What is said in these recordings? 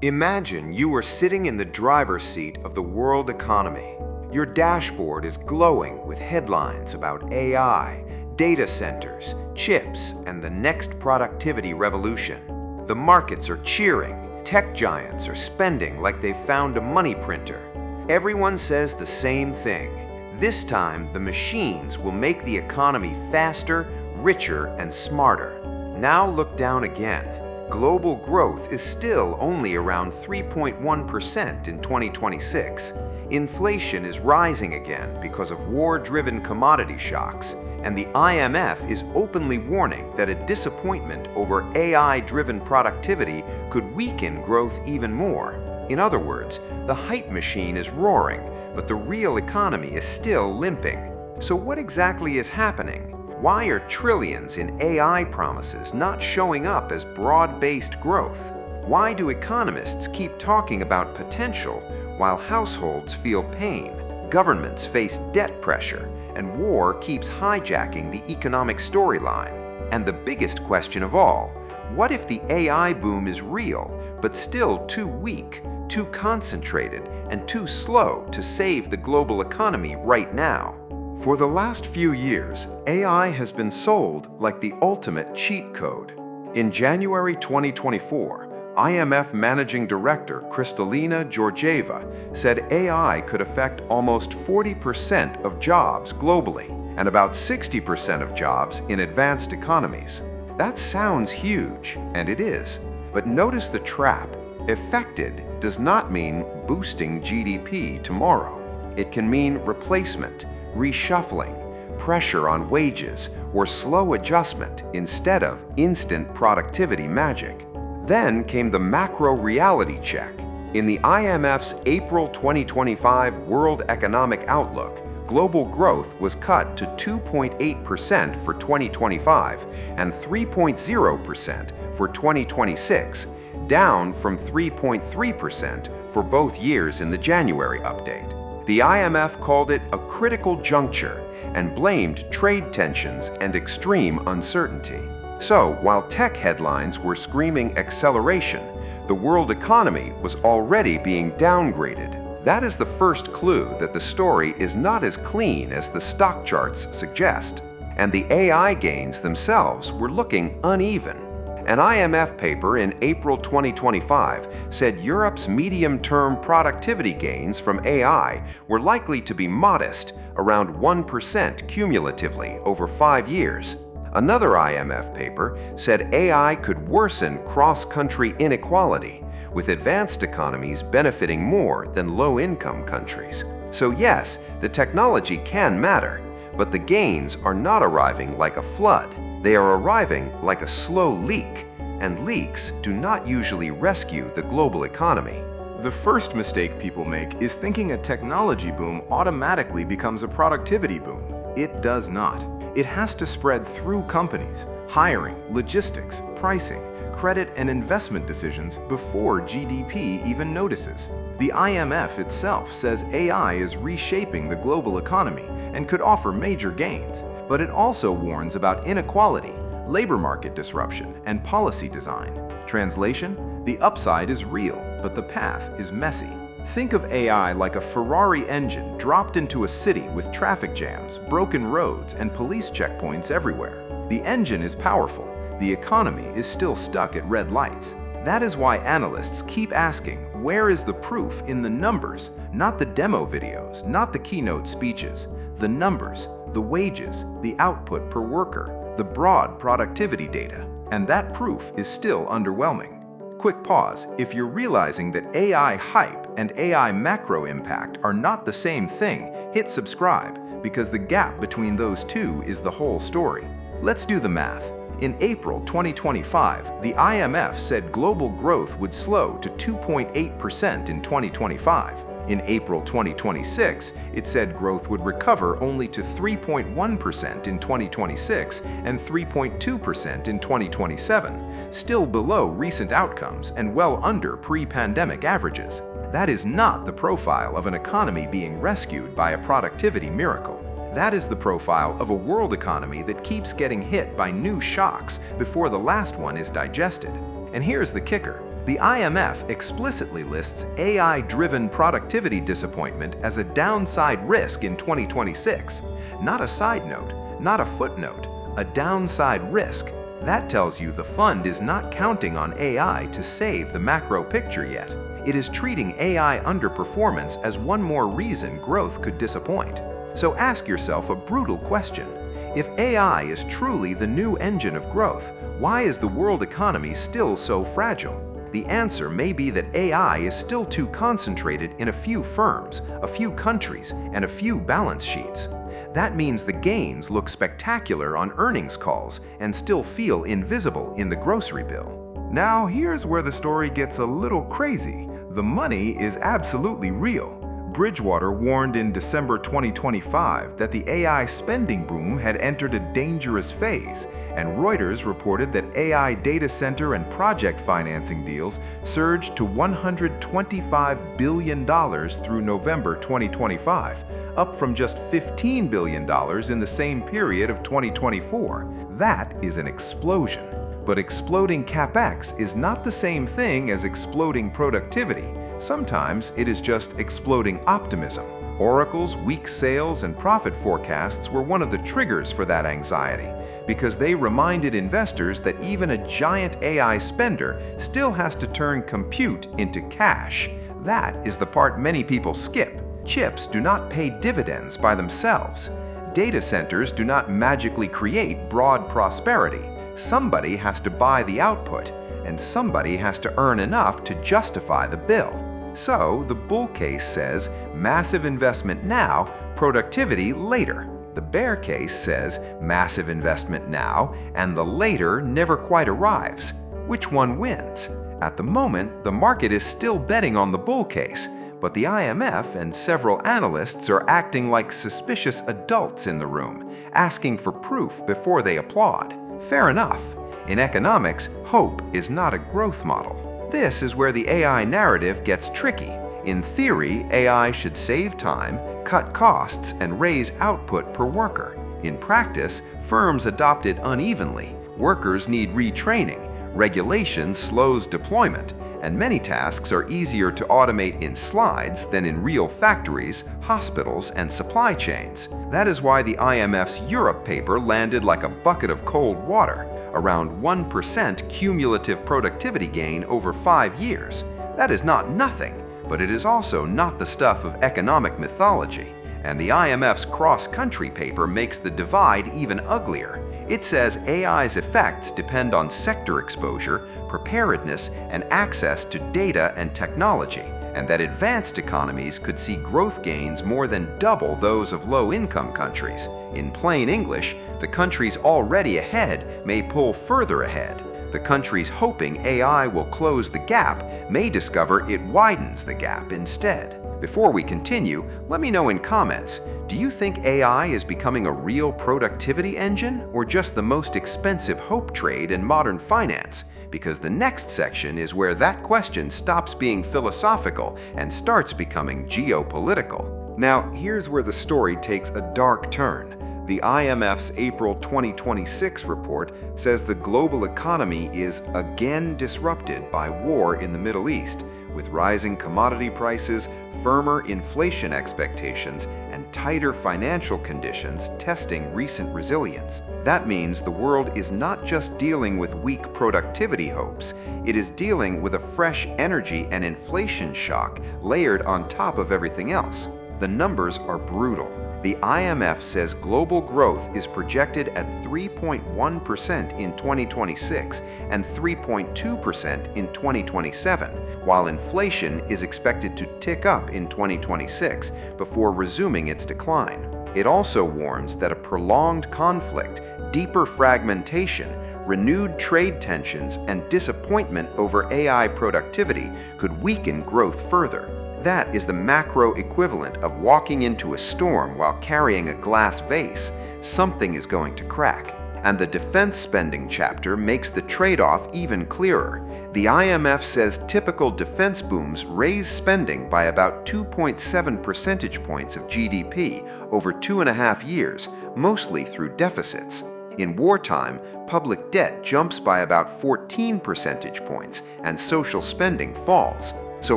Imagine you are sitting in the driver's seat of the world economy. Your dashboard is glowing with headlines about AI, data centers, chips, and the next productivity revolution. The markets are cheering. Tech giants are spending like they've found a money printer. Everyone says the same thing. This time, the machines will make the economy faster, richer, and smarter. Now look down again. Global growth is still only around 3.1% in 2026. Inflation is rising again because of war-driven commodity shocks, and the IMF is openly warning that a disappointment over AI-driven productivity could weaken growth even more. In other words, the hype machine is roaring, but the real economy is still limping. So what exactly is happening? Why are trillions in AI promises not showing up as broad-based growth? Why do economists keep talking about potential while households feel pain, governments face debt pressure, and war keeps hijacking the economic storyline? And the biggest question of all, what if the AI boom is real, but still too weak, too concentrated, and too slow to save the global economy right now? For the last few years, AI has been sold like the ultimate cheat code. In January 2024, IMF Managing Director Kristalina Georgieva said AI could affect almost 40% of jobs globally and about 60% of jobs in advanced economies. That sounds huge, and it is. But notice the trap. Affected does not mean boosting GDP tomorrow. It can mean replacement, reshuffling, pressure on wages, or slow adjustment instead of instant productivity magic. Then came the macro reality check. In the IMF's April 2025 World Economic Outlook, global growth was cut to 2.8% for 2025 and 3.0% for 2026, down from 3.3% for both years in the January update. The IMF called it a critical juncture and blamed trade tensions and extreme uncertainty. So, while tech headlines were screaming acceleration, the world economy was already being downgraded. That is the first clue that the story is not as clean as the stock charts suggest. And the AI gains themselves were looking uneven. An IMF paper in April 2025 said Europe's medium-term productivity gains from AI were likely to be modest, around 1% cumulatively over 5 years. Another IMF paper said AI could worsen cross-country inequality, with advanced economies benefiting more than low-income countries. So yes, the technology can matter, but the gains are not arriving like a flood. They are arriving like a slow leak, and leaks do not usually rescue the global economy. The first mistake people make is thinking a technology boom automatically becomes a productivity boom. It does not. It has to spread through companies, hiring, logistics, pricing, credit, and investment decisions before GDP even notices. The IMF itself says AI is reshaping the global economy and could offer major gains, but it also warns about inequality, labor market disruption, and policy design. Translation: the upside is real, but the path is messy. Think of AI like a Ferrari engine dropped into a city with traffic jams, broken roads, and police checkpoints everywhere. The engine is powerful. The economy is still stuck at red lights. That is why analysts keep asking, where is the proof in the numbers? Not the demo videos, not the keynote speeches. The numbers, the wages, the output per worker, the broad productivity data. And that proof is still underwhelming. Quick pause. If you're realizing that AI hype and AI macro impact are not the same thing, hit subscribe, because the gap between those two is the whole story. Let's do the math. In April 2025, the IMF said global growth would slow to 2.8% in 2025. In April 2026, it said growth would recover only to 3.1% in 2026 and 3.2% in 2027, still below recent outcomes and well under pre-pandemic averages. That is not the profile of an economy being rescued by a productivity miracle. That is the profile of a world economy that keeps getting hit by new shocks before the last one is digested. And here's the kicker. The IMF explicitly lists AI-driven productivity disappointment as a downside risk in 2026. Not a side note, not a footnote, a downside risk. That tells you the fund is not counting on AI to save the macro picture yet. It is treating AI underperformance as one more reason growth could disappoint. So ask yourself a brutal question. If AI is truly the new engine of growth, why is the world economy still so fragile? The answer may be that AI is still too concentrated in a few firms, a few countries, and a few balance sheets. That means the gains look spectacular on earnings calls and still feel invisible in the grocery bill. Now here's where the story gets a little crazy. The money is absolutely real. Bridgewater warned in December 2025 that the AI spending boom had entered a dangerous phase, and Reuters reported that AI data center and project financing deals surged to $125 billion through November 2025, up from just $15 billion in the same period of 2024. That is an explosion. But exploding CapEx is not the same thing as exploding productivity. Sometimes it is just exploding optimism. Oracle's weak sales and profit forecasts were one of the triggers for that anxiety, because they reminded investors that even a giant AI spender still has to turn compute into cash. That is the part many people skip. Chips do not pay dividends by themselves. Data centers do not magically create broad prosperity. Somebody has to buy the output, and somebody has to earn enough to justify the bill. So the bull case says massive investment now, productivity later. The bear case says massive investment now, and the later never quite arrives. Which one wins? At the moment, the market is still betting on the bull case, but the IMF and several analysts are acting like suspicious adults in the room, asking for proof before they applaud. Fair enough. In economics, hope is not a growth model. This is where the AI narrative gets tricky. In theory, AI should save time, cut costs, and raise output per worker. In practice, firms adopt it unevenly. Workers need retraining, regulation slows deployment, and many tasks are easier to automate in slides than in real factories, hospitals, and supply chains. That is why the IMF's Europe paper landed like a bucket of cold water. Around 1% cumulative productivity gain over 5 years. That is not nothing, but it is also not the stuff of economic mythology. And the IMF's cross-country paper makes the divide even uglier. It says AI's effects depend on sector exposure, preparedness, and access to data and technology, and that advanced economies could see growth gains more than double those of low-income countries. In plain English, the countries already ahead may pull further ahead. The countries hoping AI will close the gap may discover it widens the gap instead. Before we continue, let me know in comments, do you think AI is becoming a real productivity engine or just the most expensive hope trade in modern finance? Because the next section is where that question stops being philosophical and starts becoming geopolitical. Now, here's where the story takes a dark turn. The IMF's April 2026 report says the global economy is again disrupted by war in the Middle East, with rising commodity prices, firmer inflation expectations, and tighter financial conditions testing recent resilience. That means the world is not just dealing with weak productivity hopes, it is dealing with a fresh energy and inflation shock layered on top of everything else. The numbers are brutal. The IMF says global growth is projected at 3.1% in 2026 and 3.2% in 2027, while inflation is expected to tick up in 2026 before resuming its decline. It also warns that a prolonged conflict, deeper fragmentation, renewed trade tensions, and disappointment over AI productivity could weaken growth further. That is the macro equivalent of walking into a storm while carrying a glass vase. Something is going to crack. And the defense spending chapter makes the trade-off even clearer. The IMF says typical defense booms raise spending by about 2.7 percentage points of GDP over 2.5 years, mostly through deficits. In wartime, public debt jumps by about 14 percentage points and social spending falls. So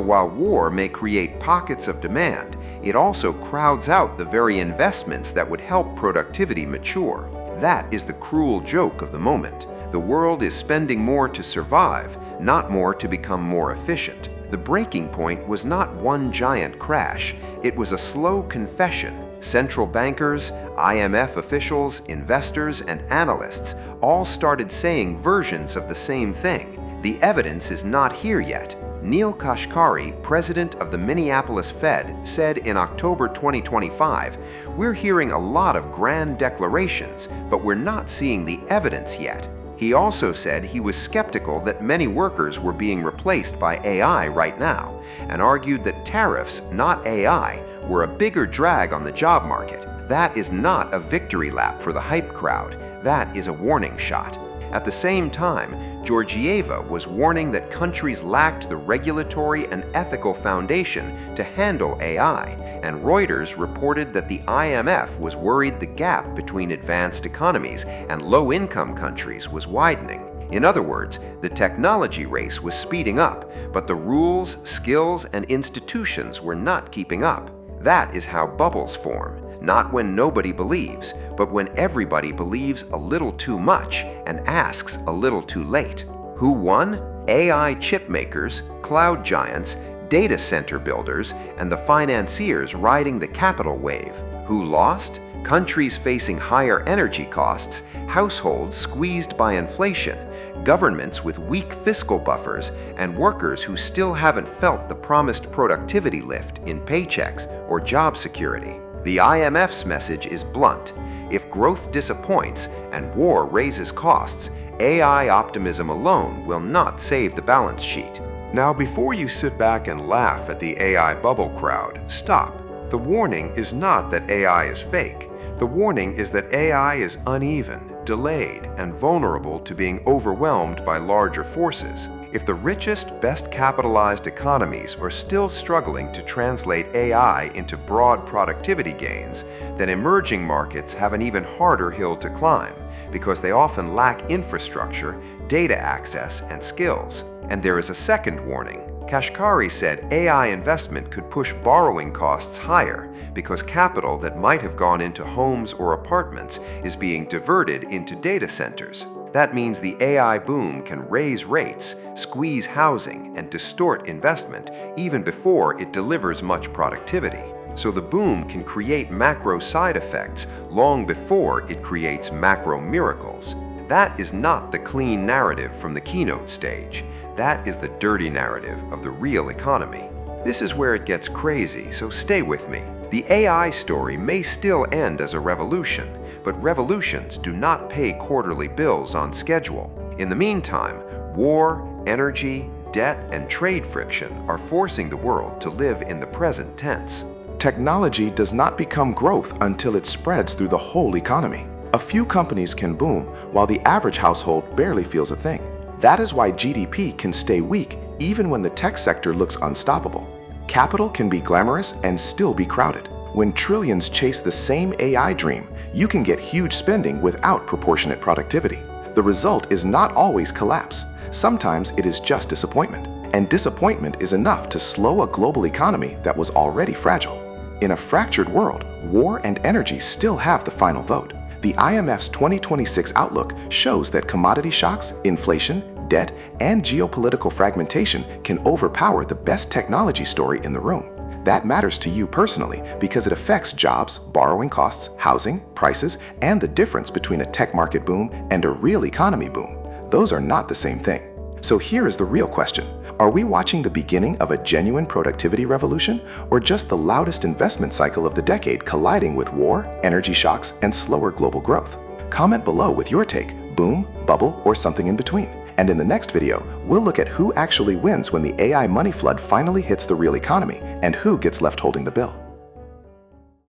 while war may create pockets of demand, it also crowds out the very investments that would help productivity mature. That is the cruel joke of the moment. The world is spending more to survive, not more to become more efficient. The breaking point was not one giant crash, it was a slow confession. Central bankers, IMF officials, investors, and analysts all started saying versions of the same thing. The evidence is not here yet. Neel Kashkari, president of the Minneapolis Fed, said in October 2025, "We're hearing a lot of grand declarations, but we're not seeing the evidence yet." He also said he was skeptical that many workers were being replaced by AI right now, and argued that tariffs, not AI, were a bigger drag on the job market. That is not a victory lap for the hype crowd. That is a warning shot. At the same time, Georgieva was warning that countries lacked the regulatory and ethical foundation to handle AI, and Reuters reported that the IMF was worried the gap between advanced economies and low-income countries was widening. In other words, the technology race was speeding up, but the rules, skills, and institutions were not keeping up. That is how bubbles form. Not when nobody believes, but when everybody believes a little too much and asks a little too late. Who won? AI chip makers, cloud giants, data center builders, and the financiers riding the capital wave. Who lost? Countries facing higher energy costs, households squeezed by inflation, governments with weak fiscal buffers, and workers who still haven't felt the promised productivity lift in paychecks or job security. The IMF's message is blunt. If growth disappoints and war raises costs, AI optimism alone will not save the balance sheet. Now, before you sit back and laugh at the AI bubble crowd, stop. The warning is not that AI is fake. The warning is that AI is uneven, delayed, and vulnerable to being overwhelmed by larger forces. If the richest, best capitalized economies are still struggling to translate AI into broad productivity gains, then emerging markets have an even harder hill to climb because they often lack infrastructure, data access, and skills. And there is a second warning. Kashkari said AI investment could push borrowing costs higher because capital that might have gone into homes or apartments is being diverted into data centers. That means the AI boom can raise rates, squeeze housing, and distort investment even before it delivers much productivity. So the boom can create macro side effects long before it creates macro miracles. That is not the clean narrative from the keynote stage. That is the dirty narrative of the real economy. This is where it gets crazy, so stay with me. The AI story may still end as a revolution, but revolutions do not pay quarterly bills on schedule. In the meantime, war, energy, debt, and trade friction are forcing the world to live in the present tense. Technology does not become growth until it spreads through the whole economy. A few companies can boom, while the average household barely feels a thing. That is why GDP can stay weak even when the tech sector looks unstoppable. Capital can be glamorous and still be crowded. When trillions chase the same AI dream, you can get huge spending without proportionate productivity. The result is not always collapse. Sometimes it is just disappointment. And disappointment is enough to slow a global economy that was already fragile. In a fractured world, war and energy still have the final vote. The IMF's 2026 outlook shows that commodity shocks, inflation, debt, and geopolitical fragmentation can overpower the best technology story in the room. That matters to you personally because it affects jobs, borrowing costs, housing, prices, and the difference between a tech market boom and a real economy boom. Those are not the same thing. So here is the real question. Are we watching the beginning of a genuine productivity revolution or just the loudest investment cycle of the decade colliding with war, energy shocks, and slower global growth? Comment below with your take, boom, bubble, or something in between. And in the next video, we'll look at who actually wins when the AI money flood finally hits the real economy and who gets left holding the bill.